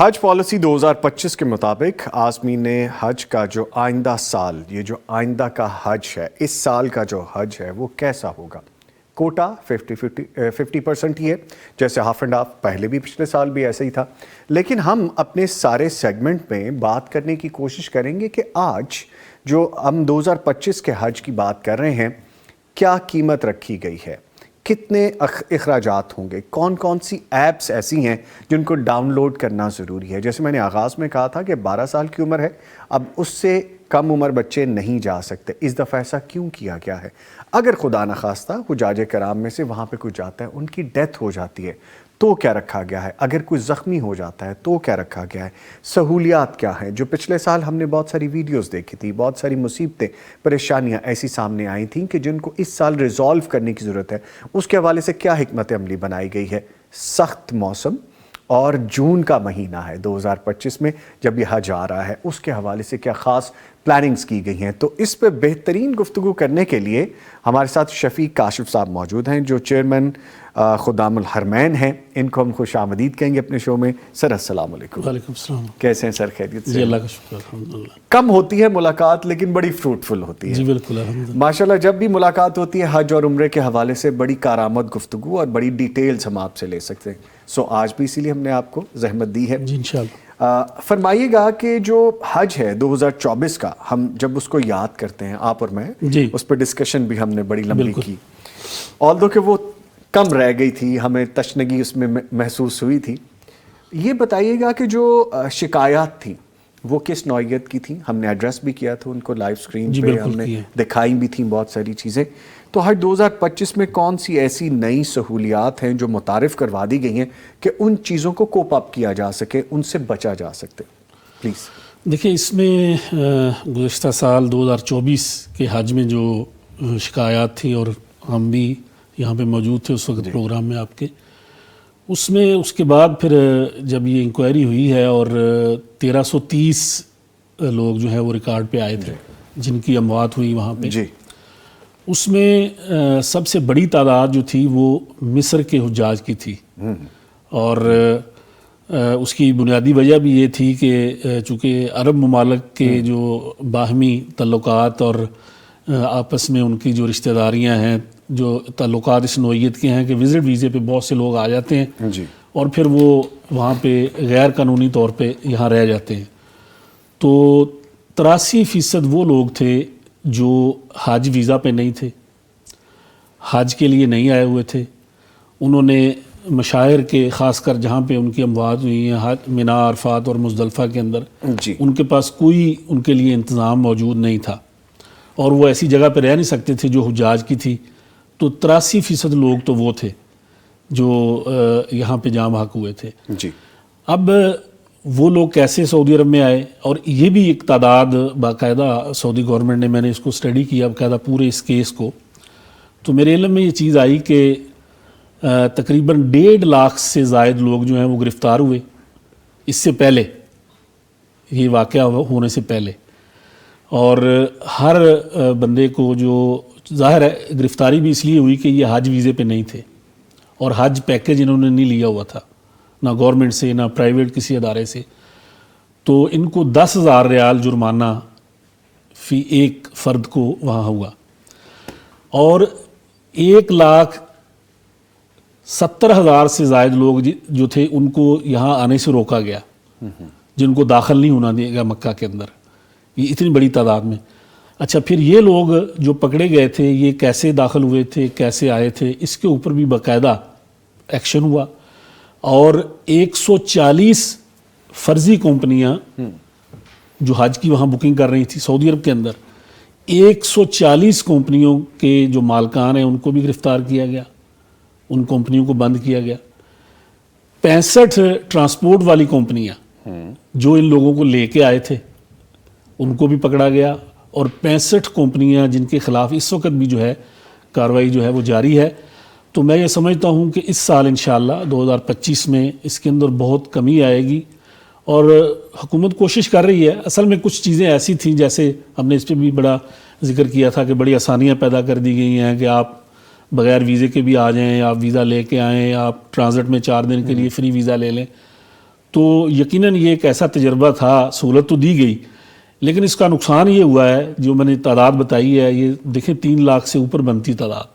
حج policy 2025 کے مطابق عازمین حج کا جو آئندہ سال، یہ جو آئندہ کا حج ہے، اس سال کا جو حج ہے وہ کیسا ہوگا؟ کوٹا 50% ہی ہے، جیسے ہاف اینڈ ہاف، پہلے بھی پچھلے سال بھی ایسا ہی تھا. لیکن ہم اپنے سارے سیگمنٹ میں بات کرنے کی کوشش کریں گے کہ آج جو ہم 2025 کے حج کی بات کر رہے ہیں، کیا قیمت رکھی گئی ہے، کتنے اخراجات ہوں گے، کون کون سی ایپس ایسی ہیں جن کو ڈاؤن لوڈ کرنا ضروری ہے. جیسے میں نے آغاز میں کہا تھا کہ 12 سال کی عمر ہے، اب اس سے کم عمر بچے نہیں جا سکتے. اس دفعہ ایسا کیوں کیا گیا ہے؟ اگر خدا نخواستہ حجاج کرام میں سے وہاں پہ کوئی جاتا ہے، ان کی ڈیتھ ہو جاتی ہے، تو کیا رکھا گیا ہے؟ اگر کوئی زخمی ہو جاتا ہے تو کیا رکھا گیا ہے؟ سہولیات کیا ہیں؟ جو پچھلے سال ہم نے بہت ساری ویڈیوز دیکھی تھی، بہت ساری مصیبتیں، پریشانیاں ایسی سامنے آئی تھیں کہ جن کو اس سال ریزالو کرنے کی ضرورت ہے. اس کے حوالے سے کیا حکمت عملی بنائی گئی ہے؟ سخت موسم اور جون کا مہینہ ہے 2025 میں جب یہ حج آ رہا ہے، اس کے حوالے سے کیا خاص پلاننگز کی گئی ہیں؟ تو اس پہ بہترین گفتگو کرنے کے لیے ہمارے ساتھ شفیق کاشف صاحب موجود ہیں، جو چیئرمین خدام الحرمین ہیں. ان کو ہم خوش آمدید کہیں گے اپنے شو میں. سر السلام علیکم. وعلیکم السلام. کیسے ہیں سر؟ خیریت سے؟ جی اللہ کا شکر الحمدللہ. کم ہوتی ہے ملاقات لیکن بڑی فروٹفل ہوتی ہے. جی بالکل الحمدللہ. ماشاءاللہ جب بھی ملاقات ہوتی ہے حج اور عمرے کے حوالے سے بڑی کارآمد گفتگو اور بڑی ڈیٹیلز ہم آپ سے لے سکتے ہیں. سو آج بھی اسی لیے ہم نے آپ کو زحمت دی ہے. جی انشاءاللہ. فرمائیے گا کہ جو حج ہے 2024 کا، ہم جب اس کو یاد کرتے ہیں، آپ اور میں، جی اس پہ ڈسکشن بھی ہم نے بڑی لمبی کی، آلدو کہ وہ کم رہ گئی تھی، ہمیں تشنگی اس میں محسوس ہوئی تھی. یہ بتائیے گا کہ جو شکایات تھیں وہ کس نوعیت کی تھیں؟ ہم نے ایڈریس بھی کیا تھا ان کو لائیو سکرین پہ، ہم نے دکھائی بھی تھیں بہت ساری چیزیں. تو حج 2025 میں کون سی ایسی نئی سہولیات ہیں جو متعارف کروا دی گئی ہیں کہ ان چیزوں کو کوپ اپ کیا جا سکے، ان سے بچا جا سکتے؟ پلیز. دیکھیں، اس میں گزشتہ سال 2024 کے حج میں جو شکایات تھی، اور ہم بھی یہاں پہ موجود تھے اس وقت پروگرام میں آپ کے، اس میں اس کے بعد پھر جب یہ انکوائری ہوئی ہے اور 1330 لوگ جو ہے وہ ریکارڈ پہ آئے تھے جن کی اموات ہوئی وہاں پہ، جی، اس میں سب سے بڑی تعداد جو تھی وہ مصر کے حجاج کی تھی. اور اس کی بنیادی وجہ بھی یہ تھی کہ چونکہ عرب ممالک کے جو باہمی تعلقات اور آپس میں ان کی جو رشتہ داریاں ہیں، جو تعلقات اس نوعیت کے ہیں کہ وزٹ ویزے پہ بہت سے لوگ آ جاتے ہیں جی، اور پھر وہ وہاں پہ غیر قانونی طور پہ یہاں رہ جاتے ہیں. تو 83% وہ لوگ تھے جو حج ویزا پہ نہیں تھے، حج کے لیے نہیں آئے ہوئے تھے. انہوں نے مشاعر کے، خاص کر جہاں پہ ان کی اموات ہوئی ہیں، منی، عرفات اور مزدلفہ کے اندر، جی، ان کے پاس کوئی ان کے لیے انتظام موجود نہیں تھا اور وہ ایسی جگہ پہ رہ نہیں سکتے تھے جو حجاج کی تھی. تو 83% لوگ تو وہ تھے جو یہاں پہ جام حق ہوئے تھے. جی. اب وہ لوگ کیسے سعودی عرب میں آئے؟ اور یہ بھی ایک تعداد باقاعدہ سعودی گورنمنٹ نے، میں نے اس کو اسٹڈی کیا باقاعدہ پورے اس کیس کو، تو میرے علم میں یہ چیز آئی کہ تقریباً 1.5 لاکھ سے زائد لوگ جو ہیں وہ گرفتار ہوئے اس سے پہلے، یہ واقعہ ہونے سے پہلے. اور ہر بندے کو جو ظاہر ہے گرفتاری بھی اس لیے ہوئی کہ یہ حج ویزے پہ نہیں تھے اور حج پیکج انہوں نے نہیں لیا ہوا تھا، نہ گورنمنٹ سے نہ پرائیویٹ کسی ادارے سے. تو ان کو 10,000 ریال جرمانہ فی ایک فرد کو وہاں ہوا، اور 1,70,000 سے زائد لوگ جو تھے ان کو یہاں آنے سے روکا گیا، جن کو داخل نہیں ہونا دیا گیا مکہ کے اندر، یہ اتنی بڑی تعداد میں. اچھا، پھر یہ لوگ جو پکڑے گئے تھے یہ کیسے داخل ہوئے تھے، کیسے آئے تھے، اس کے اوپر بھی باقاعدہ ایکشن ہوا. اور 140 فرضی کمپنیاں جو حج کی وہاں بکنگ کر رہی تھی سعودی عرب کے اندر، 140 کمپنیوں کے جو مالکان ہیں ان کو بھی گرفتار کیا گیا، ان کمپنیوں کو بند کیا گیا. 65 ٹرانسپورٹ والی کمپنیاں جو ان لوگوں کو لے کے آئے تھے ان کو بھی پکڑا گیا، اور 65 کمپنیاں جن کے خلاف اس وقت بھی جو ہے کارروائی جو ہے وہ جاری ہے. تو میں یہ سمجھتا ہوں کہ اس سال انشاءاللہ 2025 میں اس کے اندر بہت کمی آئے گی، اور حکومت کوشش کر رہی ہے. اصل میں کچھ چیزیں ایسی تھیں، جیسے ہم نے اس پہ بھی بڑا ذکر کیا تھا کہ بڑی آسانیاں پیدا کر دی گئی ہیں کہ آپ بغیر ویزے کے بھی آ جائیں، آپ ویزا لے کے آئیں، آپ ٹرانزٹ میں 4 دن کے لیے فری ویزا لے لیں. تو یقیناً یہ ایک ایسا تجربہ تھا، سہولت تو دی گئی لیکن اس کا نقصان یہ ہوا ہے، جو میں نے تعداد بتائی ہے، یہ دیکھیں 3 لاکھ سے اوپر بنتی تعداد،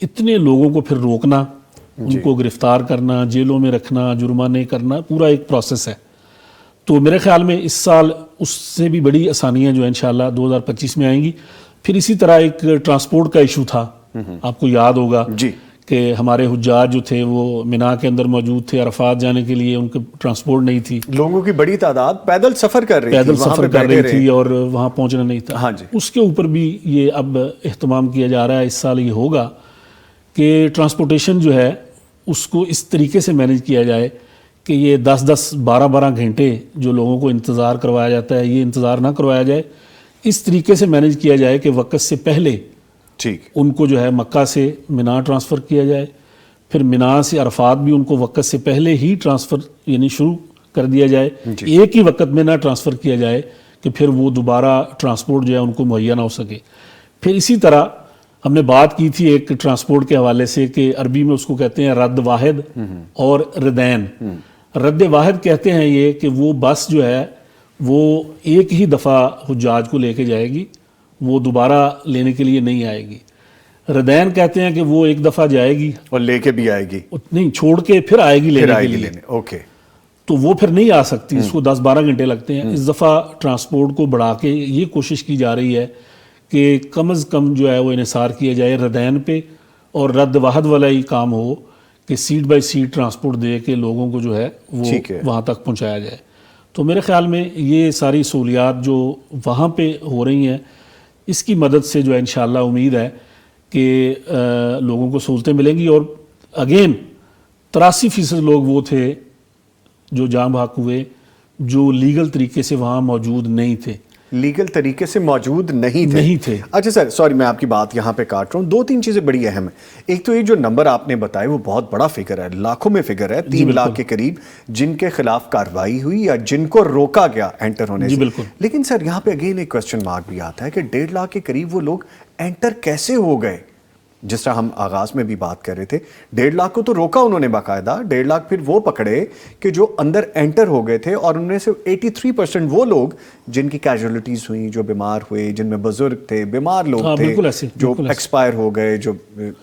اتنے لوگوں کو پھر روکنا، ان کو گرفتار کرنا، جیلوں میں رکھنا، جرمانے کرنا، پورا ایک پروسیس ہے۔ تو میرے خیال میں اس سال اس سے بھی بڑی آسانیاں جو ہیں انشاءاللہ 2025 میں آئیں گی۔ پھر اسی طرح ایک ٹرانسپورٹ کا ایشو تھا، آپ کو یاد ہوگا جی کہ ہمارے حجاج جو تھے وہ مینا کے اندر موجود تھے، عرفات جانے کے لیے ان کو ٹرانسپورٹ نہیں تھی، لوگوں کی بڑی تعداد پیدل سفر کر رہی تھی، پیدل وہاں سفر پہ کر بیٹھے رہی تھی اور وہاں پہنچنا نہیں تھا۔ ہاں جی، اس کے اوپر بھی یہ اب اہتمام کیا جا رہا ہے، اس سال یہ ہوگا کہ ٹرانسپورٹیشن جو ہے اس کو اس طریقے سے مینیج کیا جائے کہ یہ 10-10 12-12 گھنٹے جو لوگوں کو انتظار کروایا جاتا ہے، یہ انتظار نہ کروایا جائے، اس طریقے سے مینیج کیا جائے کہ وقت سے پہلے ٹھیک، ان کو جو ہے مکہ سے مینا ٹرانسفر کیا جائے، پھر مینا سے عرفات بھی ان کو وقت سے پہلے ہی ٹرانسفر یعنی شروع کر دیا جائے، ایک ہی وقت میں نہ ٹرانسفر کیا جائے کہ پھر وہ دوبارہ ٹرانسپورٹ جو ہے ان کو مہیا نہ ہو سکے۔ پھر اسی طرح ہم نے بات کی تھی ایک ٹرانسپورٹ کے حوالے سے کہ عربی میں اس کو کہتے ہیں رد واحد اور ردین۔ رد واحد کہتے ہیں یہ کہ وہ بس جو ہے وہ ایک ہی دفعہ حجاج کو لے کے جائے گی، وہ دوبارہ لینے کے لیے نہیں آئے گی۔ ردین کہتے ہیں کہ وہ ایک دفعہ جائے گی اور لے کے بھی آئے گی، نہیں چھوڑ کے پھر آئے گی لینے کے لیے، اوکے، تو وہ پھر نہیں آ سکتی، اس کو 10-12 گھنٹے لگتے ہیں۔ اس دفعہ ٹرانسپورٹ کو بڑھا کے یہ کوشش کی جا رہی ہے کہ کم از کم جو ہے وہ انحصار کیا جائے ردین پہ، اور رد واحد والا ہی کام ہو کہ سیٹ بائی سیٹ ٹرانسپورٹ دے کے لوگوں کو جو ہے وہ وہاں تک پہنچایا جائے۔ تو میرے خیال میں یہ ساری سہولیات جو وہاں پہ ہو رہی ہیں، اس کی مدد سے جو ہے انشاءاللہ امید ہے کہ لوگوں کو سہولتیں ملیں گی۔ اور اگین 83% لوگ وہ تھے جو جاں بحق ہوئے جو لیگل طریقے سے وہاں موجود نہیں تھے، لیگل طریقے سے موجود نہیں تھے۔ اچھا سر، سوری میں آپ کی بات یہاں پہ کاٹ رہا ہوں، 2-3 چیزیں بڑی اہم ہیں۔ ایک تو یہ جو نمبر آپ نے بتائے وہ بہت بڑا فگر ہے، لاکھوں میں فگر ہے، 3 لاکھ کے قریب جن کے خلاف کارروائی ہوئی یا جن کو روکا گیا انٹر ہونے سے۔ لیکن سر یہاں پہ اگین ایک کوسچن مارک بھی آتا ہے کہ 1.5 لاکھ کے قریب وہ لوگ انٹر کیسے ہو گئے؟ جس طرح ہم آغاز میں بھی بات کر رہے تھے، 1.5 لاکھ کو تو روکا انہوں نے باقاعدہ، 1.5 لاکھ پھر وہ پکڑے کہ جو اندر انٹر ہو گئے تھے، اور ان میں سے 83% وہ لوگ جن کی کیجولیٹیز ہوئیں، جو بیمار ہوئے، جن میں بزرگ تھے، بیمار لوگ تھے، جو ایکسپائر ہو گئے، جو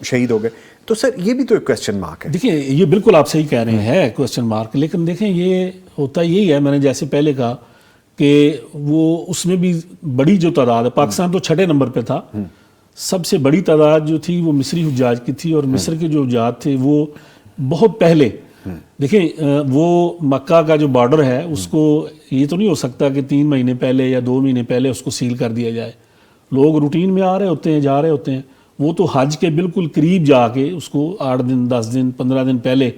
شہید ہو گئے۔ تو سر یہ بھی تو ایک کوسچن مارک ہے۔ دیکھیں یہ بالکل آپ صحیح کہہ رہے ہیں، کوسچن مارک، لیکن دیکھیں یہ ہوتا یہی ہے، میں نے جیسے پہلے کہا کہ وہ اس میں بھی بڑی جو تعداد ہے، پاکستان تو 6 نمبر پہ تھا، سب سے بڑی تعداد جو تھی وہ مصری حجاج کی تھی، اور مصر کے جو حجاج تھے وہ بہت پہلے، دیکھیں وہ مکہ کا جو بارڈر ہے اس کو یہ تو نہیں ہو سکتا کہ 3 مہینے پہلے یا 2 مہینے پہلے اس کو سیل کر دیا جائے، لوگ روٹین میں آ رہے ہوتے ہیں، جا رہے ہوتے ہیں، وہ تو حج کے بالکل قریب جا کے اس کو 8 دن 10 دن 15 دن پہلے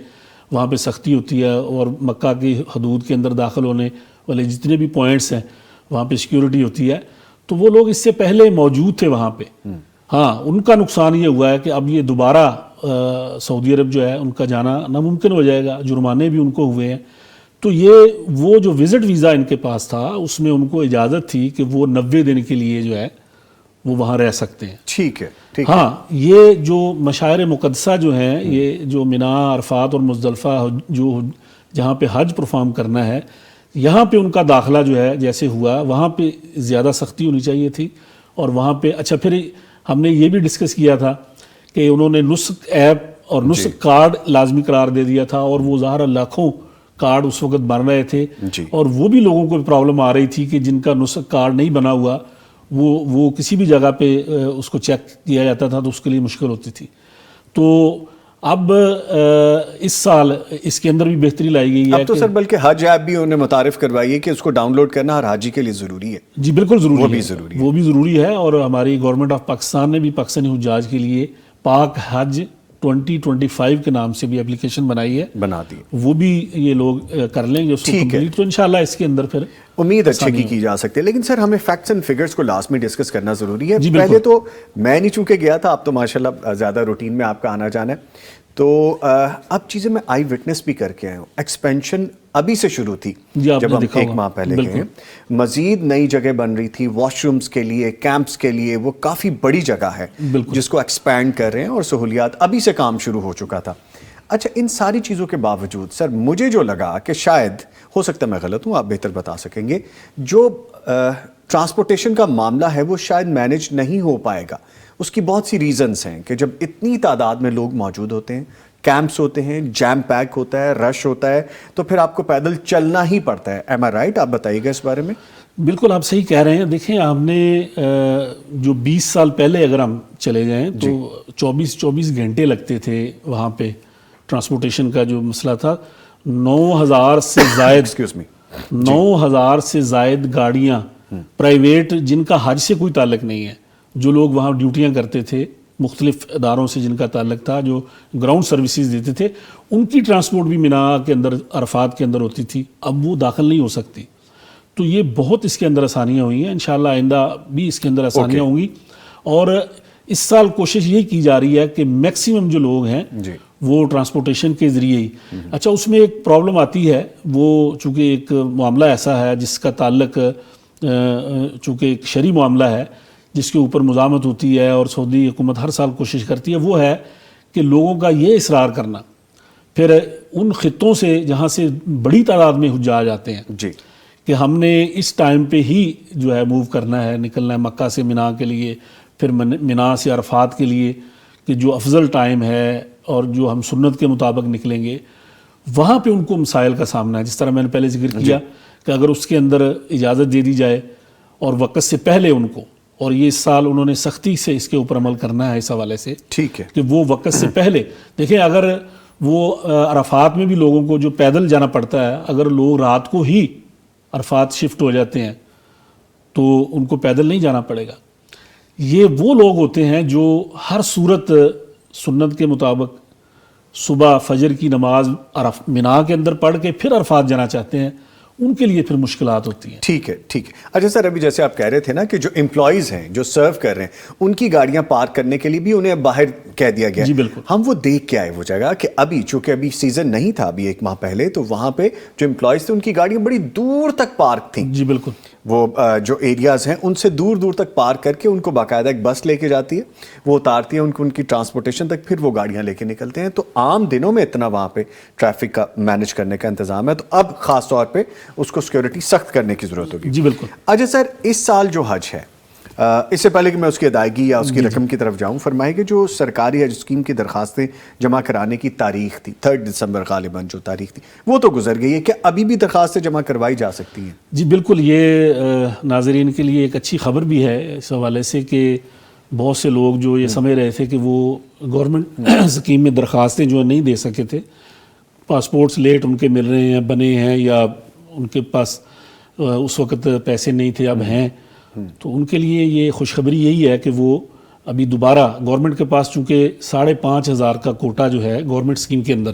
وہاں پہ سختی ہوتی ہے، اور مکہ کی حدود کے اندر داخل ہونے والے جتنے بھی پوائنٹس ہیں وہاں پہ سیکیورٹی ہوتی ہے، تو وہ لوگ اس سے پہلے موجود تھے وہاں پہ۔ ہاں ان کا نقصان یہ ہوا ہے کہ اب یہ دوبارہ سعودی عرب جو ہے ان کا جانا ناممکن ہو جائے گا، جرمانے بھی ان کو ہوئے ہیں، تو یہ وہ جو وزٹ ویزا ان کے پاس تھا اس میں ان کو اجازت تھی کہ وہ 90 دن کے لیے جو ہے وہ وہاں رہ سکتے ہیں۔ ٹھیک ہے، ہاں یہ جو مشاعر مقدسہ جو ہیں، یہ جو مینا، عرفات اور مزدلفہ جو جہاں پہ حج پرفارم کرنا ہے، یہاں پہ ان کا داخلہ جو ہے جیسے ہوا، وہاں پہ زیادہ سختی ہونی چاہیے تھی، اور وہاں پہ اچھا پھر ہم نے یہ بھی ڈسکس کیا تھا کہ انہوں نے نسک ایپ اور نسک کارڈ لازمی قرار دے دیا تھا، اور وہ ظاہر لاکھوں کارڈ اس وقت بن رہے تھے، اور وہ بھی لوگوں کو پرابلم آ رہی تھی کہ جن کا نسک کارڈ نہیں بنا ہوا وہ کسی بھی جگہ پہ اس کو چیک کیا جاتا تھا تو اس کے لیے مشکل ہوتی تھی۔ تو اب اس سال اس کے اندر بھی بہتری لائی گئی ہے۔ اب تو سر بلکہ حج ایپ بھی انہیں متعارف کروائی ہے کہ اس کو ڈاؤن لوڈ کرنا ہر حاجی کے لیے ضروری ہے۔ جی بالکل ضروری ہے، وہ بھی ضروری ہے، اور ہماری گورنمنٹ آف پاکستان نے بھی پاکستانی حجاج کے لیے پاک حج 2025 کے نام سے بھی اپلیکیشن بنائی ہے، بنا دی، وہ بھی یہ لوگ کر لیں گے اس کو کمپلیٹ، تو انشاءاللہ اس کے اندر پھر امید اچھے کی جا سکتی ہے۔ لیکن سر ہمیں فیکٹس اینڈ فگرز کو لاسٹ میں ڈسکس کرنا ضروری ہے۔ پہلے تو میں نہیں چونکہ گیا تھا، اب تو ماشاءاللہ زیادہ روٹین میں آپ کا آنا جانا ہے، تو اب چیزیں میں آئی وٹنس بھی کر کے آیا ہوں۔ ایکسپینشن ابھی سے شروع تھی، جب ہم 1 ماہ پہلے گئے، مزید نئی جگہ بن رہی تھی واش رومز کے لیے، کیمپس کے لیے، وہ کافی بڑی جگہ ہے جس کو ایکسپینڈ کر رہے ہیں، اور سہولیات ابھی سے کام شروع ہو چکا تھا۔ اچھا ان ساری چیزوں کے باوجود سر مجھے جو لگا کہ شاید ہو سکتا ہے میں غلط ہوں، آپ بہتر بتا سکیں گے، جو ٹرانسپورٹیشن کا معاملہ ہے وہ شاید مینیج نہیں ہو پائے گا. اس کی بہت سی ریزنز ہیں کہ جب اتنی تعداد میں لوگ موجود ہوتے ہیں، کیمپس ہوتے ہیں، جیم پیک ہوتا ہے، رش ہوتا ہے، تو پھر آپ کو پیدل چلنا ہی پڑتا ہے. ایم آئی رائٹ؟ آپ بتائیے گا اس بارے میں. بالکل آپ صحیح کہہ رہے ہیں. دیکھیں آپ نے جو 20 سال پہلے اگر ہم چلے جائیں تو 24 گھنٹے لگتے تھے وہاں پہ. ٹرانسپورٹیشن کا جو مسئلہ تھا 9,000 سے زائد ایکسکیوز می 9,000 سے زائد گاڑیاں پرائیویٹ جن کا حج سے کوئی تعلق نہیں ہے، جو لوگ وہاں ڈیوٹیاں کرتے تھے مختلف اداروں سے جن کا تعلق تھا، جو گراؤنڈ سروسز دیتے تھے، ان کی ٹرانسپورٹ بھی مینا کے اندر عرفات کے اندر ہوتی تھی. اب وہ داخل نہیں ہو سکتی. تو یہ بہت اس کے اندر آسانیاں ہوئی ہیں. انشاءاللہ آئندہ بھی اس کے اندر آسانیاں ہوں گی. اور اس سال کوشش یہ کی جا رہی ہے کہ میکسیمم جو لوگ ہیں وہ ٹرانسپورٹیشن کے ذریعے ہی. اچھا اس میں ایک پرابلم آتی ہے، وہ چونکہ ایک معاملہ ایسا ہے جس کا تعلق چونکہ ایک شرعی معاملہ ہے جس کے اوپر مزاحمت ہوتی ہے اور سعودی حکومت ہر سال کوشش کرتی ہے، وہ ہے کہ لوگوں کا یہ اصرار کرنا پھر ان خطوں سے جہاں سے بڑی تعداد میں حجاج آتے ہیں کہ ہم نے اس ٹائم پہ ہی جو ہے موو کرنا ہے، نکلنا ہے مکہ سے مینا کے لیے، پھر مینا سے عرفات کے لیے، کہ جو افضل ٹائم ہے اور جو ہم سنت کے مطابق نکلیں گے. وہاں پہ ان کو مسائل کا سامنا ہے. جس طرح میں نے پہلے ذکر کیا کہ اگر اس کے اندر اجازت دے دی جائے اور وقت سے پہلے ان کو، اور یہ اس سال انہوں نے سختی سے اس کے اوپر عمل کرنا ہے اس حوالے سے، ٹھیک ہے، کہ وہ وقت سے پہلے دیکھیں. اگر وہ عرفات میں بھی لوگوں کو جو پیدل جانا پڑتا ہے، اگر لوگ رات کو ہی عرفات شفٹ ہو جاتے ہیں تو ان کو پیدل نہیں جانا پڑے گا. یہ وہ لوگ ہوتے ہیں جو ہر صورت سنت کے مطابق صبح فجر کی نماز مینا کے اندر پڑھ کے پھر عرفات جانا چاہتے ہیں، ان کے لیے پھر مشکلات ہوتی ہیں. ٹھیک ہے ٹھیک ہے. اچھا سر، ابھی جیسے آپ کہہ رہے تھے نا کہ جو امپلائیز ہیں جو سرو کر رہے ہیں ان کی گاڑیاں پارک کرنے کے لیے بھی انہیں باہر کہہ دیا گیا. جی بالکل. ہم وہ دیکھ کے آئے وہ جگہ کہ ابھی چونکہ ابھی سیزن نہیں تھا، ابھی 1 ماہ پہلے، تو وہاں پہ جو امپلائیز تھے ان کی گاڑیاں بڑی دور تک پارک تھیں. جی بالکل. وہ جو ایریاز ہیں ان سے دور دور تک پارک کر کے ان کو باقاعدہ ایک بس لے کے جاتی ہے، وہ اتارتی ہے ان کی ٹرانسپورٹیشن تک، پھر وہ گاڑیاں لے کے نکلتے ہیں. تو عام دنوں میں اتنا وہاں پہ ٹریفک کا مینیج کرنے کا انتظام ہے، تو اب خاص طور پہ اس کو سیکیورٹی سخت کرنے کی ضرورت ہوگی. جی بالکل. اچھا سر، اس سال جو حج ہے، اس سے پہلے کہ میں اس کی ادائیگی یا اس کی رقم کی طرف جاؤں، فرمائے کہ جو سرکاری حج اسکیم کی درخواستیں جمع کرانے کی تاریخ تھی 3 دسمبر غالباً جو تاریخ تھی، وہ تو گزر گئی ہے، کیا ابھی بھی درخواستیں جمع کروائی جا سکتی ہیں؟ جی بالکل. یہ ناظرین کے لیے ایک اچھی خبر بھی ہے اس حوالے سے کہ بہت سے لوگ جو یہ سمجھ رہے تھے کہ وہ گورنمنٹ اسکیم میں درخواستیں جو نہیں دے سکے تھے، پاسپورٹس لیٹ ان کے مل رہے ہیں، بنے ہیں، یا ان کے پاس اس وقت پیسے نہیں تھے اب ہیں، تو ان کے لیے یہ خوشخبری یہی ہے کہ وہ ابھی دوبارہ گورنمنٹ کے پاس چونکہ 5,500 کا کوٹا جو ہے گورنمنٹ اسکیم کے اندر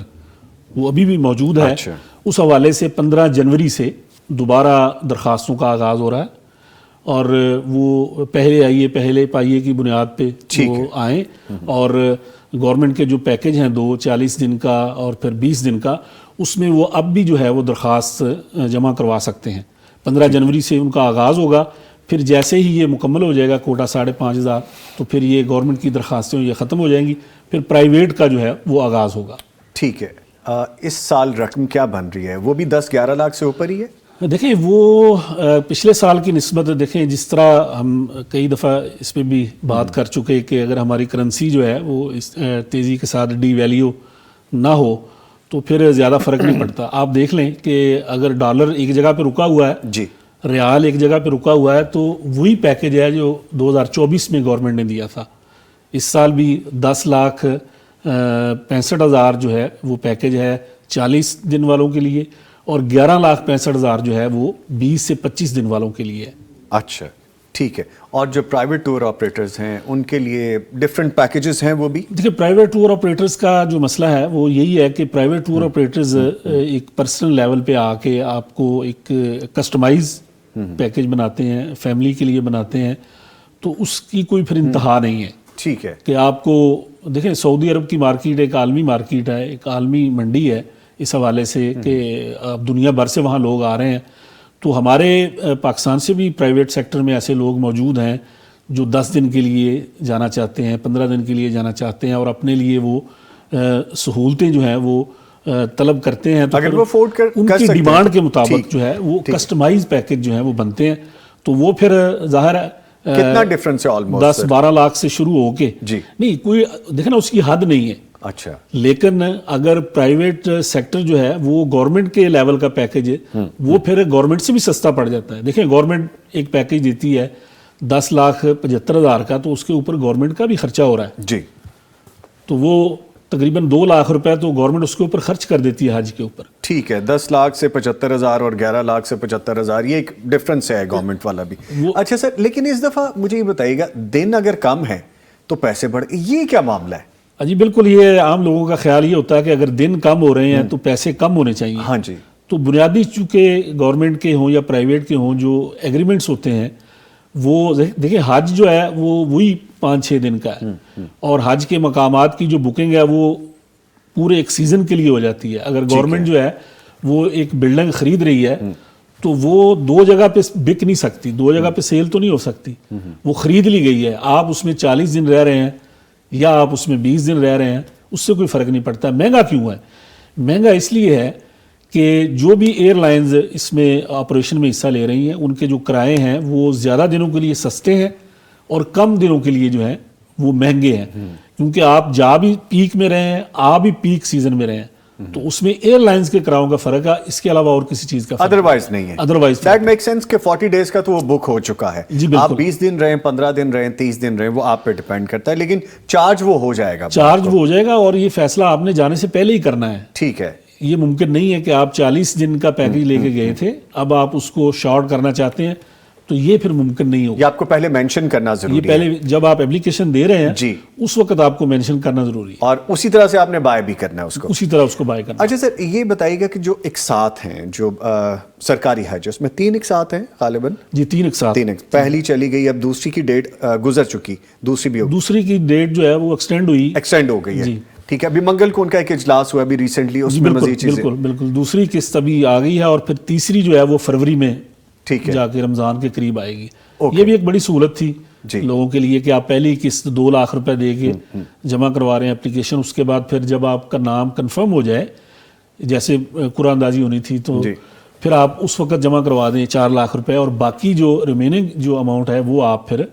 وہ ابھی بھی موجود ہے. اس حوالے سے 15 جنوری سے دوبارہ درخواستوں کا آغاز ہو رہا ہے، اور وہ پہلے آئیے پہلے پائیے کی بنیاد پہ وہ آئیں. اور گورنمنٹ کے جو پیکج ہیں 40 دن کا اور پھر 20 دن کا، اس میں وہ اب بھی جو ہے وہ درخواست جمع کروا سکتے ہیں. 15 جنوری سے ان کا آغاز ہوگا. پھر جیسے ہی یہ مکمل ہو جائے گا کوٹا 5,500، تو پھر یہ گورنمنٹ کی درخواستیں یہ ختم ہو جائیں گی. پھر پرائیویٹ کا جو ہے وہ آغاز ہوگا. ٹھیک ہے. اس سال رقم کیا بن رہی ہے؟ وہ بھی 10-11 لاکھ سے اوپر ہی ہے؟ دیکھیں وہ پچھلے سال کی نسبت دیکھیں، جس طرح ہم کئی دفعہ اس پہ بھی بات کر چکے کہ اگر ہماری کرنسی جو ہے وہ اس تیزی کے ساتھ ڈی ویلیو نہ ہو تو پھر زیادہ فرق نہیں پڑتا. آپ دیکھ لیں کہ اگر ڈالر ایک جگہ پہ رکا ہوا ہے، ریال ایک جگہ پہ رکا ہوا ہے، تو وہی پیکج ہے جو 2024 میں گورنمنٹ نے دیا تھا. اس سال بھی 10,65,000 جو ہے وہ پیکج ہے 40 دن والوں کے لیے، اور 11,65,000 جو ہے وہ 20 سے 25 دن والوں کے لیے ہے. اچھا ٹھیک ہے. اور جو پرائیویٹ ٹور آپریٹرز ہیں ان کے لیے ڈیفرنٹ پیکیجز ہیں وہ بھی؟ دیکھیں پرائیویٹ ٹور آپریٹرز کا جو مسئلہ ہے وہ یہی ہے کہ پرائیویٹ ٹور آپریٹرز ایک پرسنل لیول پہ آ کے آپ کو ایک کسٹمائز پیکیج بناتے ہیں، فیملی کے لیے بناتے ہیں، تو اس کی کوئی پھر انتہا نہیں ہے. ٹھیک ہے. کہ آپ کو دیکھیں سعودی عرب کی مارکیٹ ایک عالمی مارکیٹ ہے، ایک عالمی منڈی ہے اس حوالے سے کہ اب دنیا بھر سے وہاں لوگ آ رہے ہیں. تو ہمارے پاکستان سے بھی پرائیویٹ سیکٹر میں ایسے لوگ موجود ہیں جو 10 دن کے لیے جانا چاہتے ہیں، 15 دن کے لیے جانا چاہتے ہیں، اور اپنے لیے وہ سہولتیں جو ہیں وہ طلب کرتے ہیں تو اگر پھر وہ afford کر ان کی سکتے ہیں ڈیمانڈ کے ٹھیک، مطابق جو ہے وہ کسٹمائز پیکج جو ہیں وہ بنتے ہیں، تو وہ پھر ظاہر ہے کتنا ڈفرنس ہے آلموسٹ 10-12 لاکھ سے شروع ہو کے جی نہیں کوئی دیکھنا اس کی حد نہیں ہے. اچھا لیکن اگر پرائیویٹ سیکٹر جو ہے وہ گورنمنٹ کے لیول کا پیکج ہے وہ پھر گورنمنٹ سے بھی سستا پڑ جاتا ہے. دیکھیں گورنمنٹ ایک پیکج دیتی ہے 10,75,000 کا، تو اس کے اوپر گورنمنٹ کا بھی خرچہ ہو رہا ہے، جی تو وہ تقریباً 2 لاکھ روپے تو گورنمنٹ اس کے اوپر خرچ کر دیتی ہے حج کے اوپر. ٹھیک ہے. 10 لاکھ سے 75,000 اور 11 لاکھ سے 75,000 یہ ایک ڈفرنس ہے گورنمنٹ والا بھی. اچھا سر، لیکن اس دفعہ مجھے یہ بتائیے گا دن اگر کم ہے تو پیسے بڑھ، یہ کیا معاملہ ہے؟ جی بالکل، یہ عام لوگوں کا خیال یہ ہوتا ہے کہ اگر دن کم ہو رہے ہیں تو پیسے کم ہونے چاہیے. ہاں جی. تو بنیادی چونکہ گورنمنٹ کے ہوں یا پرائیویٹ کے ہوں جو ایگریمنٹس ہوتے ہیں وہ دیکھیں حج جو ہے وہ وہی 5-6 دن کا ہے، اور حج کے مقامات کی جو بکنگ ہے وہ پورے ایک سیزن کے لیے ہو جاتی ہے. اگر گورنمنٹ جو ہے وہ ایک بلڈنگ خرید رہی ہے تو وہ 2 جگہ پہ بک نہیں سکتی، 2 جگہ پہ سیل تو نہیں ہو سکتی. وہ خرید لی گئی ہے، آپ اس میں 40 دن رہ رہے ہیں یا آپ اس میں 20 دن رہ رہے ہیں، اس سے کوئی فرق نہیں پڑتا. مہنگا کیوں ہے؟ مہنگا اس لیے ہے کہ جو بھی ایئر لائنز اس میں آپریشن میں حصہ لے رہی ہیں ان کے جو کرائے ہیں وہ زیادہ دنوں کے لیے سستے ہیں اور کم دنوں کے لیے جو ہیں وہ مہنگے ہیں، کیونکہ آپ جا بھی پیک میں رہے ہیں، آ بھی پیک سیزن میں رہے ہیں، تو اس میں ایئر لائنز کے کراؤں کا فرق ہے، اس کے علاوہ اور کسی چیز کا فرق ادروائز نہیں ہے. ادروائز دیٹ میک سینس کہ 40 ڈیز کا تو وہ بک ہو چکا ہے. جی بالکل. آپ 20 دن رہیں، 15 دن رہیں، 30 دن رہیں، وہ آپ پہ ڈیپینڈ کرتا ہے، لیکن چارج وہ ہو جائے گا. چارج وہ ہو جائے گا، اور یہ فیصلہ آپ نے جانے سے پہلے ہی کرنا ہے. ٹھیک ہے. یہ ممکن نہیں ہے کہ آپ 40 دن کا پیکج لے کے گئے تھے، اب آپ اس کو شارٹ کرنا چاہتے ہیں، تو یہ پھر ممکن نہیں ہوگا. یہ آپ کو پہلے مینشن کرنا ضروری ہے. یہ پہلے جب آپ اپلیکیشن دے رہے ہیں جی اس وقت آپ کو مینشن کرنا ضروری ہے، اور اسی طرح سے آپ نے بائی بھی کرنا ہے اس کو. اسی طرح اس کو بائی کرنا. اچھا سر، یہ بتائیے گا کہ جو اقساط ہیں جو سرکاری حج، اس میں 3 اقساط ہیں غالباً. جی 3 اقساط. پہلی چلی گئی، اب دوسری کی ڈیٹ گزر چکی، دوسری بھی دوسری کی ڈیٹ جو ہے وہ ایکسٹینڈ ہو گئی ہے. ٹھیک ہے. ابھی منگل کو ان کا ایک اجلاس ہوا ابھی ریسنٹلی، اس میں مزید چیزیں. بالکل دوسری قسط ابھی آ گئی ہے، اور پھر تیسری جو ہے وہ فروری میں ٹھیک ہے جا کے رمضان کے قریب آئے گی. یہ بھی ایک بڑی سہولت تھی لوگوں کے لیے کہ آپ پہلی قسط 2 لاکھ روپے دے کے جمع کروا رہے ہیں اپلیکیشن، اس کے بعد پھر جب آپ کا نام کنفرم ہو جائے، جیسے قرآن اندازی ہونی تھی، تو پھر آپ اس وقت جمع کروا دیں 4 لاکھ روپے، اور باقی جو ریمیننگ جو اماؤنٹ ہے وہ آپ پھر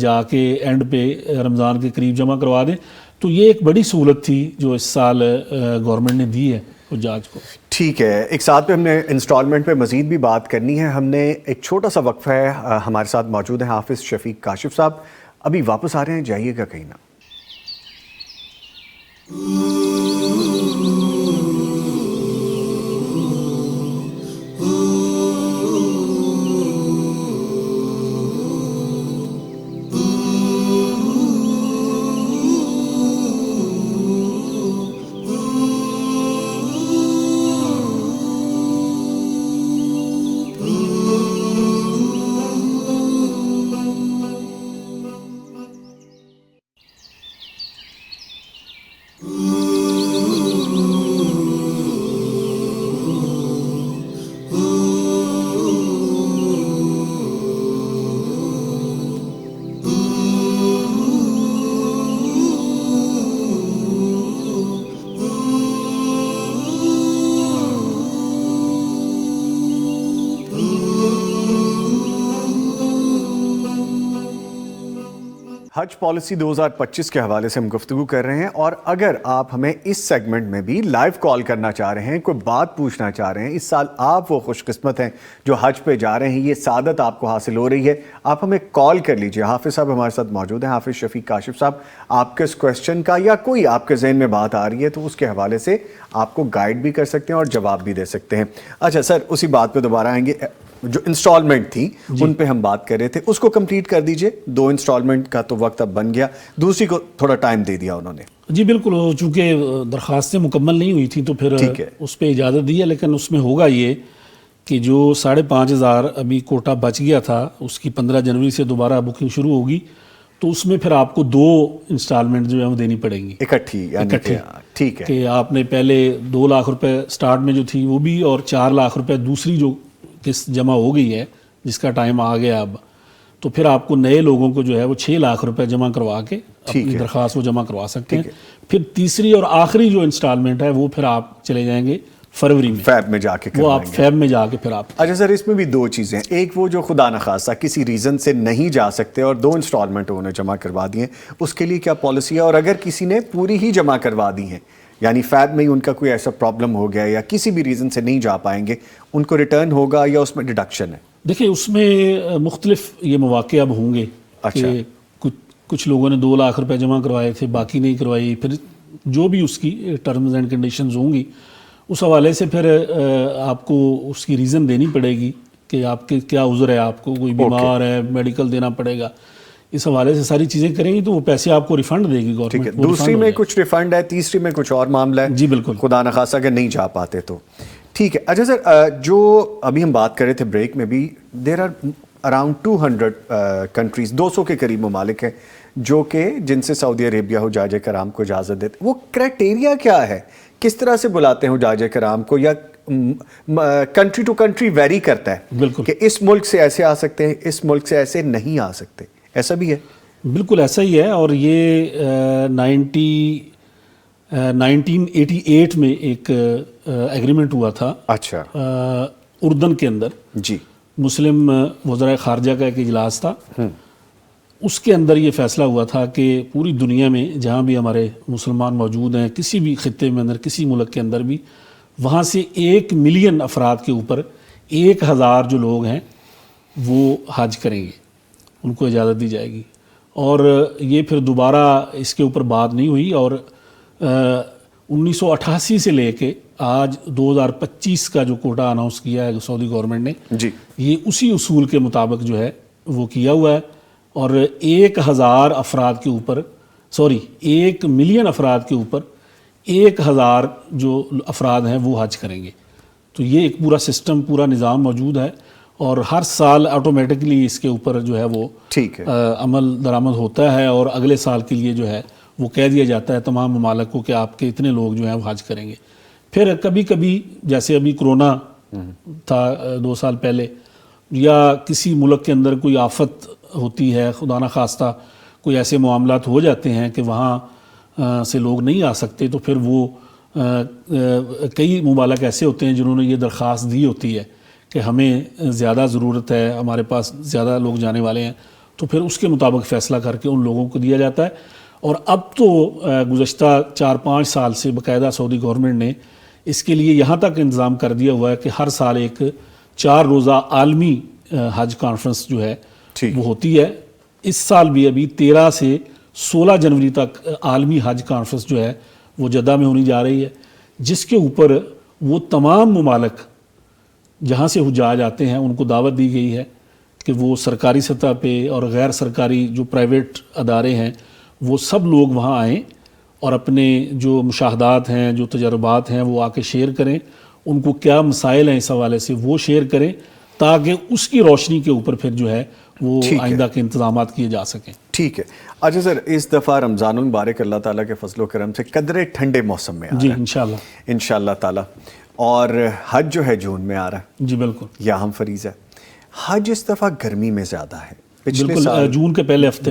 جا کے اینڈ پہ رمضان کے قریب جمع کروا دیں. تو یہ ایک بڑی سہولت تھی جو اس سال گورنمنٹ نے دی ہے حجاج کو. ٹھیک ہے. ایک ساتھ پہ ہم نے انسٹالمنٹ پہ مزید بھی بات کرنی ہے. ہم نے ایک چھوٹا سا وقفہ ہے. ہمارے ساتھ موجود ہیں حافظ شفیق کاشف صاحب. ابھی واپس آ رہے ہیں، جائیے گا کہیں نہ. حج پالیسی 2025 کے حوالے سے ہم گفتگو کر رہے ہیں، اور اگر آپ ہمیں اس سیگمنٹ میں بھی لائیو کال کرنا چاہ رہے ہیں، کوئی بات پوچھنا چاہ رہے ہیں، اس سال آپ وہ خوش قسمت ہیں جو حج پہ جا رہے ہیں، یہ سعادت آپ کو حاصل ہو رہی ہے، آپ ہمیں کال کر لیجئے. حافظ صاحب ہمارے ساتھ موجود ہیں. حافظ شفیق کاشف صاحب، آپ کے اس کویسچن کا یا کوئی آپ کے ذہن میں بات آ رہی ہے تو اس کے حوالے سے آپ کو گائیڈ بھی کر سکتے ہیں اور جواب بھی دے سکتے ہیں. اچھا سر، اسی بات پہ دوبارہ آئیں گے. جو انسٹالمنٹ تھی ان پہ ہم بات کر رہے تھے، اس کو کمپلیٹ کر دیجئے. 2 انسٹالمنٹ کا تو وقت اب بن گیا، دوسری کو تھوڑا ٹائم دے دیا انہوں نے. جی بالکل، چونکہ درخواستیں مکمل نہیں ہوئی تھیں تو پھر اس پہ اجازت دی ہے، لیکن اس میں ہوگا یہ کہ جو 5,500 ابھی کوٹا بچ گیا تھا، اس کی 15 جنوری سے دوبارہ بکنگ شروع ہوگی، تو اس میں پھر آپ کو 2 انسٹالمنٹ جو ہیں وہ دینی پڑیں گی اکٹھی. ٹھیک ہے کہ آپ نے پہلے 2 لاکھ روپے سٹارٹ میں جو تھی وہ بھی، اور 4 لاکھ روپے دوسری جو قسط جمع ہو گئی ہے جس کا ٹائم آ گیا اب، تو پھر آپ کو نئے لوگوں کو جو ہے وہ 6 لاکھ روپے جمع کروا کے اپنی درخواست وہ جمع کروا سکتے ہیں. پھر تیسری اور آخری جو انسٹالمنٹ ہے وہ پھر آپ چلے جائیں گے فروری میں, فیب میں جا کے وہ آپ فیب میں جا کے پھر آپ. اچھا سر, اس میں بھی 2 چیزیں, ایک وہ جو خدا نخواستہ کسی ریزن سے نہیں جا سکتے اور 2 انسٹالمنٹ انہوں نے جمع کروا دی ہیں, اس کے لیے کیا پالیسی ہے؟ اور اگر کسی نے پوری ہی جمع کروا دی ہیں, یعنی فیب میں ہی ان کا کوئی ایسا پرابلم ہو گیا یا کسی بھی ریزن سے نہیں جا پائیں گے, ان کو ریٹرن ہوگا یا اس میں ڈیڈکشن ہے؟ دیکھیں اس میں مختلف یہ مواقع اب ہوں گے کہ کچھ لوگوں نے 2 لاکھ روپے جمع کروائے تھے, باقی نہیں کروائی, پھر جو بھی اس کی ٹرمز اینڈ کنڈیشنز ہوں گی اس حوالے سے پھر آپ کو اس کی ریزن دینی پڑے گی کہ آپ کے کیا عذر ہے, آپ کو کوئی بیمار ہے, میڈیکل دینا پڑے گا, اس حوالے سے ساری چیزیں کریں گی تو وہ پیسے آپ کو ریفنڈ دے گی گورنمنٹ. دوسری میں کچھ ریفنڈ ہے, تیسری میں کچھ اور معاملہ ہے. جی بالکل, خدا نخواستہ اگر نہیں جا پاتے تو ٹھیک ہے. اچھا سر, جو ابھی ہم بات کر رہے تھے بریک میں بھی, دیر آر اراؤنڈ 200 کنٹریز, 200 کے قریب ممالک ہیں جو کہ جن سے سعودی عربیہ حجاج کرام کو اجازت دیتے. وہ کرائٹیریا کیا ہے, کس طرح سے بلاتے ہیں حجاج کرام کو, یا کنٹری ٹو کنٹری ویری کرتا ہے بالکل کہ اس ملک سے ایسے آ سکتے ہیں, اس ملک سے ایسے نہیں آ سکتے, ایسا بھی ہے؟ بالکل ایسا ہی ہے. اور یہ 1988 میں ایک ایگریمنٹ ہوا تھا. اچھا. اردن کے اندر جی مسلم وزرائے خارجہ کا ایک اجلاس تھا. اس کے اندر یہ فیصلہ ہوا تھا کہ پوری دنیا میں جہاں بھی ہمارے مسلمان موجود ہیں, کسی بھی خطے میں اندر, کسی ملک کے اندر بھی, وہاں سے 1 ملین افراد کے اوپر 1000 جو لوگ ہیں وہ حج کریں گے, ان کو اجازت دی جائے گی. اور یہ پھر دوبارہ اس کے اوپر بات نہیں ہوئی, اور 1988 سے لے کے آج 2025 کا جو کوٹا اناؤنس کیا ہے سعودی گورنمنٹ نے, جی یہ اسی اصول کے مطابق جو ہے وہ کیا ہوا ہے. اور 1000 افراد کے اوپر 1 ملین افراد کے اوپر 1000 جو افراد ہیں وہ حج کریں گے. تو یہ ایک پورا سسٹم, پورا نظام موجود ہے, اور ہر سال آٹومیٹکلی اس کے اوپر جو ہے وہ عمل درآمد ہوتا ہے, اور اگلے سال کے لیے جو ہے وہ کہہ دیا جاتا ہے تمام ممالک کو کہ آپ کے اتنے لوگ جو ہیں وہ حج کریں گے. پھر کبھی کبھی جیسے ابھی کرونا تھا 2 سال پہلے, یا کسی ملک کے اندر کوئی آفت ہوتی ہے, خدا نخواستہ کوئی ایسے معاملات ہو جاتے ہیں کہ وہاں سے لوگ نہیں آ سکتے, تو پھر وہ کئی ممالک ایسے ہوتے ہیں جنہوں نے یہ درخواست دی ہوتی ہے کہ ہمیں زیادہ ضرورت ہے, ہمارے پاس زیادہ لوگ جانے والے ہیں, تو پھر اس کے مطابق فیصلہ کر کے ان لوگوں کو دیا جاتا ہے. اور اب تو گزشتہ 4-5 سال سے باقاعدہ سعودی گورنمنٹ نے اس کے لیے یہاں تک انتظام کر دیا ہوا ہے کہ ہر سال ایک 4 روزہ عالمی حج کانفرنس جو ہے وہ ہوتی ہے. اس سال بھی ابھی 13 سے 16 جنوری تک عالمی حج کانفرنس جو ہے وہ جدہ میں ہونی جا رہی ہے, جس کے اوپر وہ تمام ممالک جہاں سے حجاج آتے ہیں ان کو دعوت دی گئی ہے کہ وہ سرکاری سطح پہ اور غیر سرکاری جو پرائیویٹ ادارے ہیں وہ سب لوگ وہاں آئیں اور اپنے جو مشاہدات ہیں, جو تجربات ہیں وہ آ کے شیئر کریں. ان کو کیا مسائل ہیں اس حوالے سے وہ شیئر کریں, تاکہ اس کی روشنی کے اوپر پھر جو ہے وہ آئندہ کے انتظامات کیے جا سکیں. ٹھیک ہے. اچھا سر, اس دفعہ رمضان المبارک اللہ تعالیٰ کے فضل و کرم سے قدرے ٹھنڈے موسم میں آ رہا ہے. جی انشاءاللہ تعالیٰ. اور حج جو ہے جون میں آ رہا ہے. جی بالکل, یہ اہم فریضہ ہے. حج اس دفعہ گرمی میں زیادہ ہے. پچھلے سال جون کے پہلے ہفتے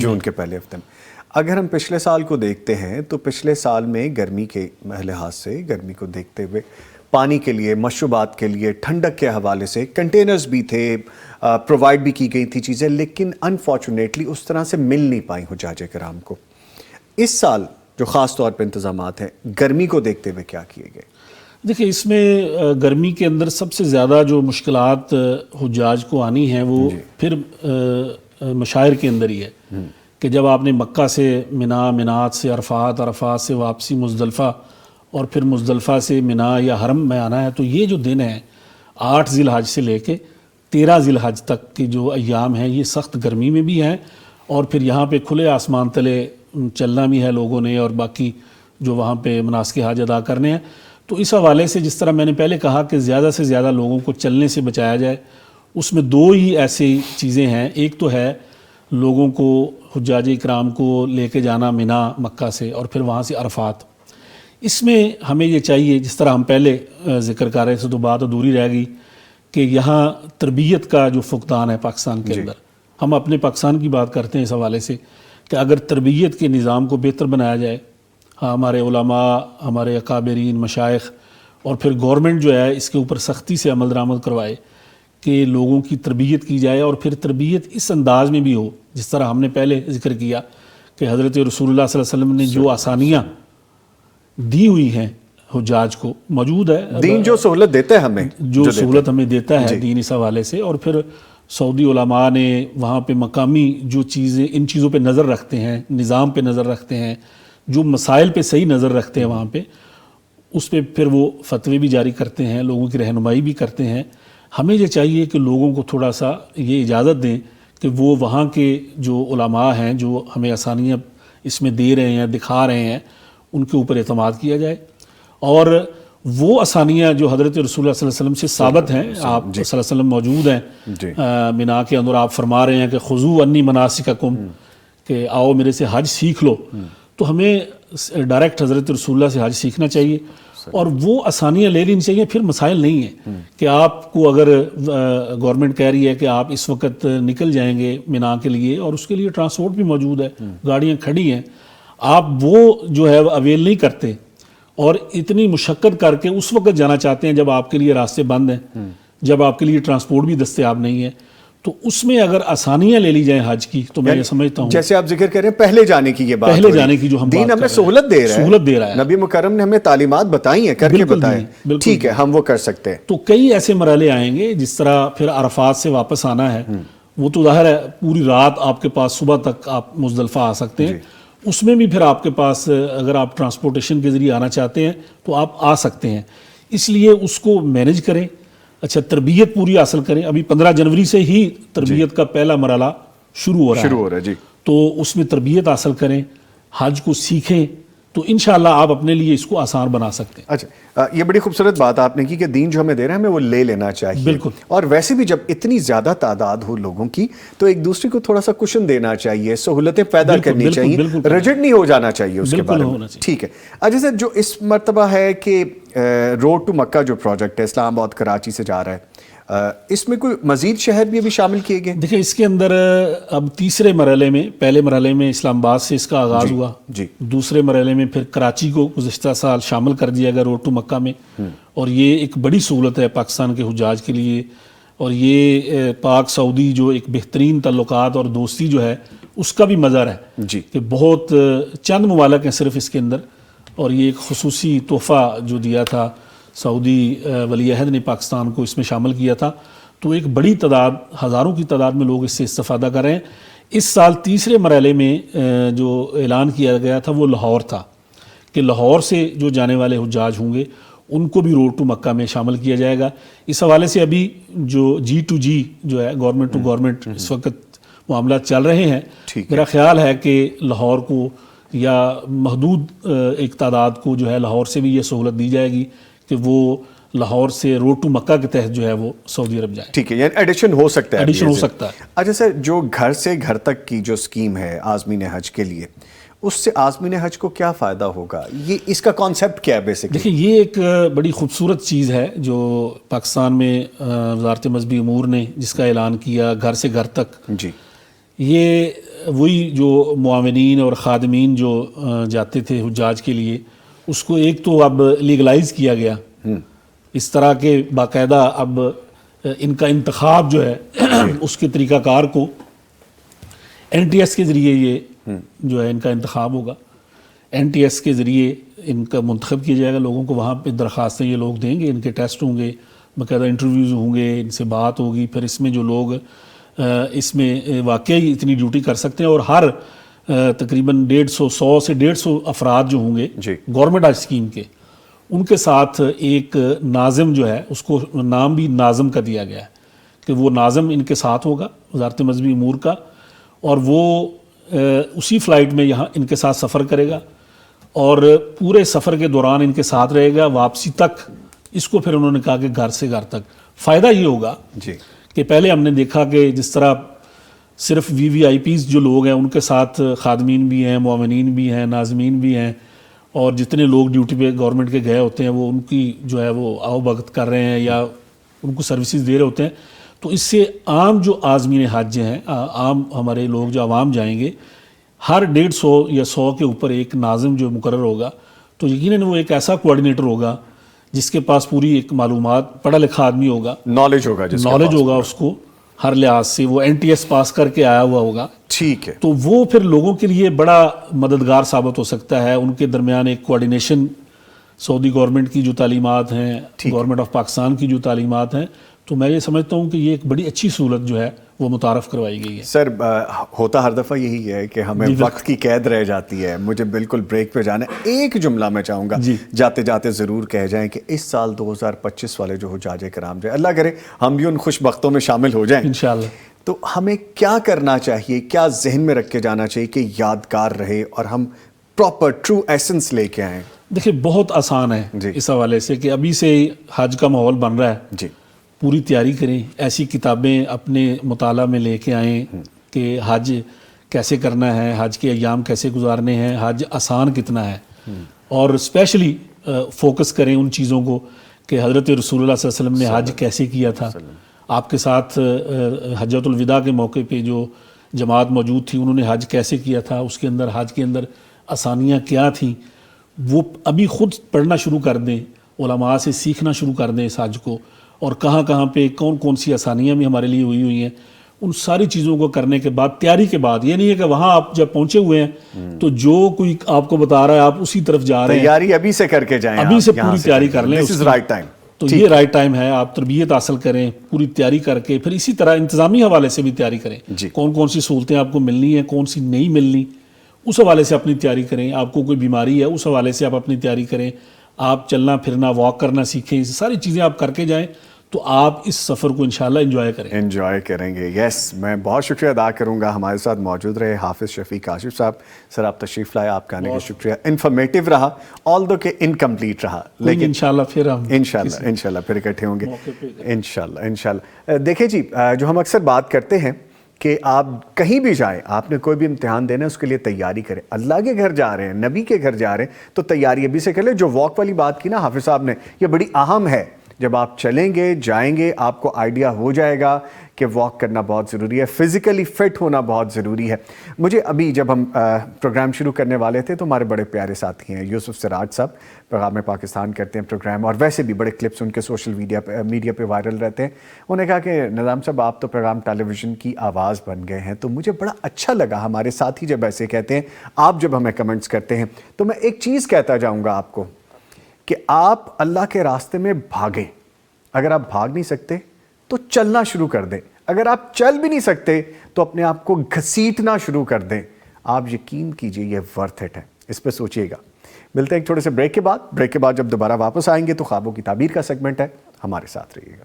میں اگر ہم پچھلے سال کو دیکھتے ہیں تو پچھلے سال میں گرمی کے لحاظ سے, گرمی کو دیکھتے ہوئے پانی کے لیے, مشروبات کے لیے, ٹھنڈک کے حوالے سے کنٹینرز بھی تھے, پرووائڈ بھی کی گئی تھی چیزیں, لیکن انفارچونیٹلی اس طرح سے مل نہیں پائیں حجاج کرام کو. اس سال جو خاص طور پہ انتظامات ہیں گرمی کو دیکھتے ہوئے کیا کیے گئے؟ دیکھیں اس میں گرمی کے اندر سب سے زیادہ جو مشکلات حجاج کو آنی ہیں وہ پھر مشاعر کے اندر ہی ہے کہ جب آپ نے مکہ سے منا, منات سے عرفات, عرفات سے واپسی مزدلفہ, اور پھر مزدلفہ سے منا یا حرم میں آنا ہے, تو یہ جو دن ہیں 8 ذی الحج سے لے کے 13 ذی الحج تک کے جو ایام ہیں یہ سخت گرمی میں بھی ہیں, اور پھر یہاں پہ کھلے آسمان تلے چلنا بھی ہے لوگوں نے, اور باقی جو وہاں پہ مناسک حج ادا کرنے ہیں. تو اس حوالے سے جس طرح میں نے پہلے کہا کہ زیادہ سے زیادہ لوگوں کو چلنے سے بچایا جائے, اس میں 2 ہی ایسی چیزیں ہیں. ایک تو ہے لوگوں کو, حجاج اکرام کو لے کے جانا منا مکہ سے اور پھر وہاں سے عرفات. اس میں ہمیں یہ چاہیے, جس طرح ہم پہلے ذکر کر رہے تھے تو بات ادھوری رہ گئی, کہ یہاں تربیت کا جو فقدان ہے پاکستان کے اندر, ہم اپنے پاکستان کی بات کرتے ہیں اس حوالے سے کہ اگر تربیت کے نظام کو بہتر بنایا جائے، ہمارے علماء، ہمارے اکابرین، مشائخ، اور پھر گورنمنٹ جو ہے اس کے اوپر سختی سے عمل درآمد کروائے کہ لوگوں کی تربیت کی جائے، اور پھر تربیت اس انداز میں بھی ہو جس طرح ہم نے پہلے ذکر کیا کہ حضرت رسول اللہ صلی اللہ علیہ وسلم نے جو آسانیاں دی ہوئی ہیں حجاج کو، موجود ہے دین جو سہولت دیتا ہے ہمیں، جو سہولت ہمیں دیتا ہے دین اس حوالے سے، اور پھر سعودی علماء نے وہاں پہ مقامی جو چیزیں، ان چیزوں پہ نظر رکھتے ہیں، نظام پہ نظر رکھتے ہیں، جو مسائل پہ صحیح نظر رکھتے ہیں وہاں پہ، اس پہ پھر وہ فتوے بھی جاری کرتے ہیں، لوگوں کی رہنمائی بھی کرتے ہیں۔ ہمیں یہ چاہیے کہ لوگوں کو تھوڑا سا یہ اجازت دیں کہ وہ وہاں کے جو علماء ہیں جو ہمیں آسانیاں اس میں دے رہے ہیں، دکھا رہے ہیں، ان کے اوپر اعتماد کیا جائے، اور وہ آسانیاں جو حضرت رسول اللہ صلی اللہ علیہ وسلم سے ثابت ہیں، آپ صلی اللہ علیہ وسلم موجود ہیں مینا کے اندر، آپ فرما رہے ہیں کہ خذوا عنی مناسککم، کہ آؤ میرے سے حج سیکھ لو، تو ہمیں ڈائریکٹ حضرت رسول اللہ سے حج سیکھنا چاہیے، اور وہ آسانیاں لے لینی چاہیے۔ پھر مسائل نہیں ہیں کہ آپ کو اگر گورنمنٹ کہہ رہی ہے کہ آپ اس وقت نکل جائیں گے مینا کے لیے، اور اس کے لیے ٹرانسپورٹ بھی موجود ہے، گاڑیاں کھڑی ہیں، آپ وہ جو ہے اویل نہیں کرتے اور اتنی مشقت کر کے اس وقت جانا چاہتے ہیں جب آپ کے لیے راستے بند ہیں، جب آپ کے لیے ٹرانسپورٹ بھی دستیاب نہیں ہے، تو اس میں اگر آسانیاں لے لی جائیں حج کی تو میں یہ سمجھتا ہوں، جیسے آپ ذکر کر رہے ہیں پہلے جانے کی، یہ بات پہلے جانے کی جو ہم دین ہمیں سہولت دے رہا ہے، نبی مکرم نے ہمیں تعلیمات بتائی ہیں، کر کے بتائیں، ٹھیک ہے ہم وہ کر سکتے ہیں۔ تو کئی ایسے مرحلے آئیں گے، جس طرح پھر عرفات سے واپس آنا ہے، وہ تو ظاہر ہے پوری رات آپ کے پاس، صبح تک آپ مزدلفہ آ سکتے ہیں، اس میں بھی پھر آپ کے پاس اگر آپ ٹرانسپورٹیشن کے ذریعے آنا چاہتے ہیں تو آپ آ سکتے ہیں، اس لیے اس کو مینج کریں، اچھا تربیت پوری حاصل کریں۔ ابھی 15 جنوری سے ہی تربیت کا پہلا مرحلہ شروع ہو رہا ہے جی، تو اس میں تربیت حاصل کریں، حج کو سیکھیں، تو انشاءاللہ آپ اپنے لیے اس کو آسان بنا سکتے ہیں۔ اچھا، یہ بڑی خوبصورت بات آپ نے کی کہ دین جو ہمیں دے رہا ہے ہمیں وہ لے لینا چاہیے، بالکل، اور ویسے بھی جب اتنی زیادہ تعداد ہو لوگوں کی تو ایک دوسرے کو تھوڑا سا کشن دینا چاہیے، سہولتیں پیدا کرنی چاہیے، رجڈ نہیں ہو جانا چاہیے اس کے بارے میں، ٹھیک ہے۔ اچھا سر، جو اس مرتبہ ہے کہ روڈ ٹو مکہ جو پروجیکٹ ہے اسلام آباد کراچی سے جا رہا ہے، اس میں کوئی مزید شہر بھی ابھی شامل کیے گئے؟ دیکھیں اس کے اندر اب تیسرے مرحلے میں، پہلے مرحلے میں اسلام آباد سے اس کا آغاز ہوا، دوسرے مرحلے میں پھر کراچی کو گزشتہ سال شامل کر دیا گیا روڈ ٹو مکہ میں، اور یہ ایک بڑی سہولت ہے پاکستان کے حجاج کے لیے، اور یہ پاک سعودی جو ایک بہترین تعلقات اور دوستی جو ہے اس کا بھی مظہر ہے کہ بہت چند ممالک ہیں صرف اس کے اندر، اور یہ ایک خصوصی تحفہ جو دیا تھا سعودی ولی عہد نے پاکستان کو اس میں شامل کیا تھا، تو ایک بڑی تعداد، ہزاروں کی تعداد میں لوگ اس سے استفادہ کر رہے ہیں۔ اس سال تیسرے مرحلے میں جو اعلان کیا گیا تھا وہ لاہور تھا، کہ لاہور سے جو جانے والے حجاج ہوں گے ان کو بھی روڈ ٹو مکہ میں شامل کیا جائے گا۔ اس حوالے سے ابھی جو G2G جو ہے، گورنمنٹ ٹو گورنمنٹ، اس وقت معاملات چل رہے ہیں۔ میرا خیال ہے کہ لاہور کو یا محدود ایک تعداد کو جو ہے لاہور سے بھی یہ سہولت دی جائے گی کہ وہ لاہور سے روڈ ٹو مکہ کے تحت جو ہے وہ سعودی عرب جائے، ٹھیک ہے، یعنی ایڈیشن ہو سکتا ہے، ایڈیشن ہو سکتا ہے۔ اچھا سر، جو گھر سے گھر تک کی جو سکیم ہے عازمین حج کے لیے، اس سے عازمین حج کو کیا فائدہ ہوگا؟ یہ اس کا کانسیپٹ کیا ہے بیسکلی؟ دیکھیں یہ ایک بڑی خوبصورت چیز ہے جو پاکستان میں وزارت مذہبی امور نے جس کا اعلان کیا، گھر سے گھر تک۔ جی، یہ وہی جو معاونین اور خادمین جو جاتے تھے حجاج کے لیے، اس کو ایک تو اب لیگلائز کیا گیا، اس طرح کے باقاعدہ اب ان کا انتخاب جو ہے اس کے طریقہ کار کو NTS کے ذریعے یہ جو ہے ان کا انتخاب ہوگا، NTS کے ذریعے ان کا منتخب کیا جائے گا، لوگوں کو وہاں پہ درخواستیں یہ لوگ دیں گے، ان کے ٹیسٹ ہوں گے، باقاعدہ انٹرویوز ہوں گے، ان سے بات ہوگی، پھر اس میں جو لوگ اس میں واقعی اتنی ڈیوٹی کر سکتے ہیں، اور ہر تقریباً 100 سے 150 افراد جو ہوں گے گورنمنٹ اسکیم کے، ان کے ساتھ ایک ناظم جو ہے، اس کو نام بھی ناظم کا دیا گیا ہے کہ وہ ناظم ان کے ساتھ ہوگا وزارت مذہبی امور کا، اور وہ اسی فلائٹ میں یہاں ان کے ساتھ سفر کرے گا، اور پورے سفر کے دوران ان کے ساتھ رہے گا، واپسی تک اس کو پھر انہوں نے کہا کہ گھر سے گھر تک۔ فائدہ یہ ہوگا کہ پہلے ہم نے دیکھا کہ جس طرح صرف VVIPs جو لوگ ہیں ان کے ساتھ خادمین بھی ہیں، معاونین بھی ہیں، ناظمین بھی ہیں، اور جتنے لوگ ڈیوٹی پہ گورنمنٹ کے گئے ہوتے ہیں وہ ان کی جو ہے وہ آؤ بھگت کر رہے ہیں یا ان کو سروسز دے رہے ہوتے ہیں، تو اس سے عام جو عازمین حج ہیں، عام ہمارے لوگ جو عوام جائیں گے، ہر 150 یا 100 کے اوپر ایک ناظم جو مقرر ہوگا، تو یقیناً وہ ایک ایسا کوآرڈینیٹر ہوگا جس کے پاس پوری ایک معلومات، پڑھا لکھا آدمی ہوگا، نالج ہوگا، جس نالج ہوگا اس کو ہر لحاظ سے، وہ NTS پاس کر کے آیا ہوا ہوگا، ٹھیک ہے. تو وہ پھر لوگوں کے لیے بڑا مددگار ثابت ہو سکتا ہے. ان کے درمیان ایک کوآرڈینیشن، سعودی گورنمنٹ کی جو تعلیمات ہیں، گورنمنٹ آف پاکستان کی جو تعلیمات ہیں، تو میں یہ سمجھتا ہوں کہ یہ ایک بڑی اچھی سہولت جو ہے وہ متعارف کروائی گئی ہے. سر ہوتا ہر دفعہ یہی ہے کہ ہمیں وقت کی قید رہ جاتی ہے، مجھے بالکل بریک پہ جانا ہے. ایک جملہ میں چاہوں گا جاتے جاتے ضرور کہہ جائیں کہ اس سال 2025 والے جو حجاج کرام جو اللہ کرے ہم بھی ان خوش بختوں میں شامل ہو جائیں انشاءاللہ. تو ہمیں کیا کرنا چاہیے، کیا ذہن میں رکھ کے جانا چاہیے کہ یادگار رہے اور ہم پراپر ٹرو ایسنس لے کے آئیں؟ دیکھیں بہت آسان ہے اس حوالے سے کہ ابھی سے حج کا ماحول بن رہا ہے، جی پوری تیاری کریں، ایسی کتابیں اپنے مطالعہ میں لے کے آئیں کہ حج کیسے کرنا ہے، حج کے ایام کیسے گزارنے ہیں، حج آسان کتنا ہے، اور اسپیشلی فوکس کریں ان چیزوں کو کہ حضرت رسول اللہ صلی اللہ علیہ وسلم نے حج کیسے کیا تھا. آپ کے ساتھ حجۃ الوداع کے موقع پہ جو جماعت موجود تھی انہوں نے حج کیسے کیا تھا، اس کے اندر حج کے اندر آسانیاں کیا تھیں، وہ ابھی خود پڑھنا شروع کر دیں، علماء سے سیکھنا شروع کر دیں اس حج کو، اور کہاں کہاں پہ کون کون سی آسانیاں بھی ہمارے لیے ہوئی ہیں. ان ساری چیزوں کو کرنے کے بعد، تیاری کے بعد، یہ نہیں ہے کہ وہاں آپ جب پہنچے ہوئے ہیں تو جو کوئی آپ کو بتا رہا ہے آپ اسی طرف جا رہے ہیں. تیاری ابھی سے کر کے جائیں، ابھی سے پوری تیاری کر لیں. This is right time. تو یہ رائٹ ٹائم ہے، آپ تربیت حاصل کریں، پوری تیاری کر کے پھر اسی طرح انتظامی حوالے سے بھی تیاری کریں. کون کون سی سہولتیں آپ کو ملنی ہیں، کون سی نہیں ملنی، اس حوالے سے اپنی تیاری کریں. آپ کو کوئی بیماری ہے اس حوالے سے آپ اپنی تیاری کریں. آپ چلنا پھرنا، واک کرنا سیکھیں. ساری چیزیں آپ کر کے جائیں تو آپ اس سفر کو انشاءاللہ انجوائے کریں گے. یس، میں بہت شکریہ ادا کروں گا. ہمارے ساتھ موجود رہے حافظ شفیق کاشف صاحب. سر آپ تشریف لائے، آپ کا آنے کا شکریہ. انفارمیٹیو رہا، آلدو کہ انکمپلیٹ رہا، لیکن انشاءاللہ پھر ہم انشاءاللہ پھر اکٹھے ہوں گے انشاءاللہ. دیکھیں جی، جو ہم اکثر بات کرتے ہیں کہ آپ کہیں بھی جائیں، آپ نے کوئی بھی امتحان دینا ہے اس کے لیے تیاری کریں. اللہ کے گھر جا رہے ہیں، نبی کے گھر جا رہے ہیں تو تیاری ابھی سے کر لیں. جو واک والی بات کی نا حافظ صاحب نے، یہ بڑی اہم ہے. جب آپ چلیں گے، جائیں گے، آپ کو آئیڈیا ہو جائے گا کہ واک کرنا بہت ضروری ہے، فزیکلی فٹ ہونا بہت ضروری ہے. مجھے ابھی جب ہم پروگرام شروع کرنے والے تھے تو ہمارے بڑے پیارے ساتھی ہیں یوسف سراج صاحب، پیغام پاکستان کرتے ہیں پروگرام، اور ویسے بھی بڑے کلپس ان کے سوشل میڈیا پہ وائرل رہتے ہیں. انہوں نے کہا کہ نظام صاحب آپ تو پیغام ٹیلی ویژن کی آواز بن گئے ہیں. تو مجھے بڑا اچھا لگا ہمارے ساتھی جب ایسے کہتے ہیں، آپ جب ہمیں کمنٹس کرتے ہیں. تو میں ایک چیز کہتا جاؤں گا آپ کو کہ آپ اللہ کے راستے میں بھاگیں. اگر آپ بھاگ نہیں سکتے تو چلنا شروع کر دیں. اگر آپ چل بھی نہیں سکتے تو اپنے آپ کو گھسیٹنا شروع کر دیں. آپ یقین کیجئے یہ ورتھ اٹ ہے. اس پہ سوچئے گا. ملتے ہیں ایک چھوٹے سے بریک کے بعد جب دوبارہ واپس آئیں گے تو خوابوں کی تعبیر کا سیگمنٹ ہے. ہمارے ساتھ رہیے گا.